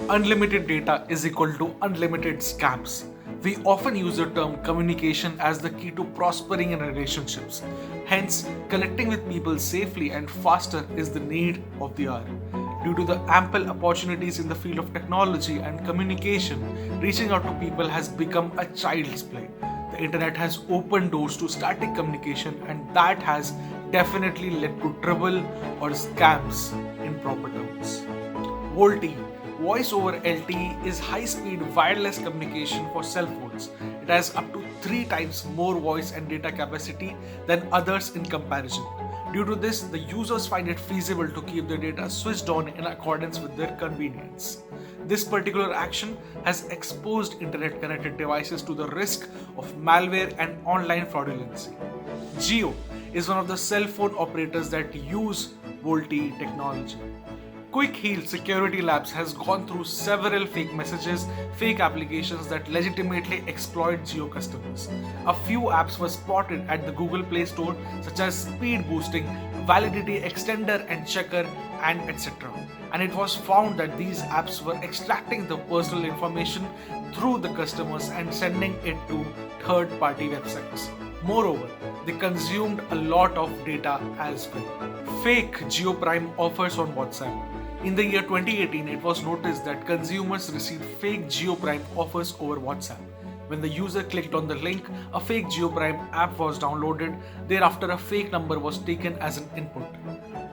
Unlimited data is equal to unlimited scams. We often use the term communication as the key to prospering in relationships. Hence, connecting with people safely and faster is the need of the hour. Due to the ample opportunities in the field of technology and communication, reaching out to people has become a child's play. The internet has opened doors to static communication, and that has definitely led to trouble or scams in proper terms. VoLTE, Voice over LTE, is high-speed wireless communication for cell phones. It has up to 3 times more voice and data capacity than others in comparison. Due to this, the users find it feasible to keep their data switched on in accordance with their convenience. This particular action has exposed internet-connected devices to the risk of malware and online fraudulency. Jio is one of the cell phone operators that use VoLTE technology. Quick Heal Security Labs has gone through several fake messages, fake applications that legitimately exploit Jio customers. A few apps were spotted at the Google Play Store, such as Speed Boosting, Validity Extender and Checker, and etc. And it was found that these apps were extracting the personal information through the customers and sending it to third-party websites. Moreover, they consumed a lot of data as well. Fake Jio Prime offers on WhatsApp. In the year 2018, it was noticed that consumers received fake Jio Prime offers over WhatsApp. When the user clicked on the link, a fake Jio Prime app was downloaded. Thereafter, a fake number was taken as an input.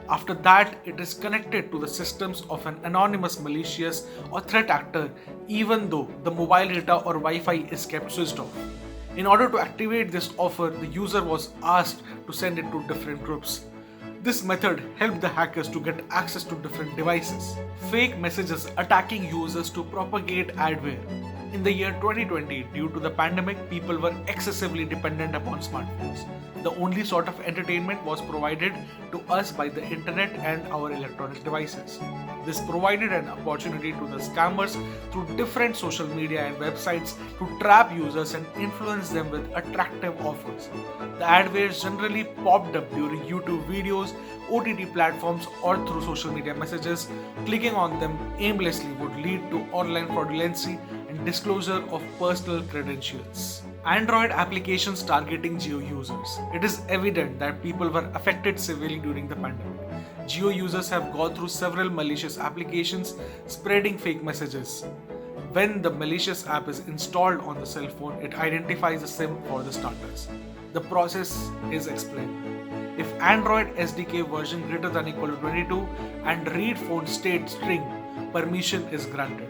After that, it is connected to the systems of an anonymous malicious or threat actor, even though the mobile data or Wi-Fi is kept switched off. In order to activate this offer, the user was asked to send it to different groups. This method helped the hackers to get access to different devices. Fake messages attacking users to propagate adware. In the year 2020, due to the pandemic, people were excessively dependent upon smartphones. The only sort of entertainment was provided to us by the internet and our electronic devices. This provided an opportunity to the scammers through different social media and websites to trap users and influence them with attractive offers. The adwares generally popped up during YouTube videos, OTT platforms, or through social media messages. Clicking on them aimlessly would lead to online fraudulency and disclosure of personal credentials. Android applications targeting Jio users. It is evident that people were affected severely during the pandemic. Jio users have gone through several malicious applications spreading fake messages. When the malicious app is installed on the cell phone, it identifies a SIM for the starters. The process is explained. If Android SDK version greater than equal to 22 and read phone state string, permission is granted.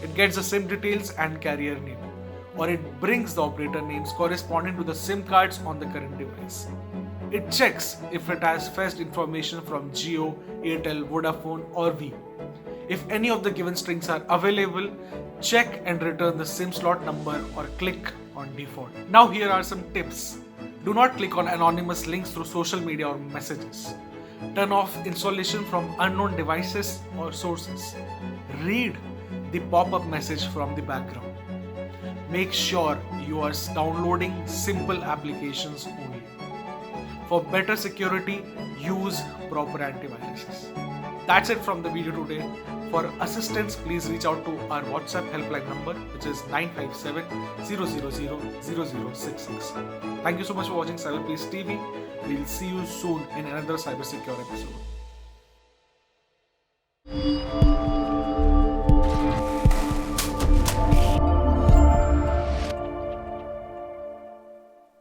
It gets the SIM details and carrier name, or it brings the operator names corresponding to the SIM cards on the current device. It checks if it has fetched information from Jio, Airtel, Vodafone, or Vi. If any of the given strings are available, check and return the SIM slot number or click on default. Now here are some tips. Do not click on anonymous links through social media or messages. Turn off installation from unknown devices or sources. Read the pop-up message from the background. Make sure you are downloading simple applications only. For better security, use proper antiviruses. That's it from the video today. For assistance, please reach out to our WhatsApp helpline number, which is 957 000 0066. Thank you so much for watching CyberPlease TV. We'll see you soon in another cybersecure episode.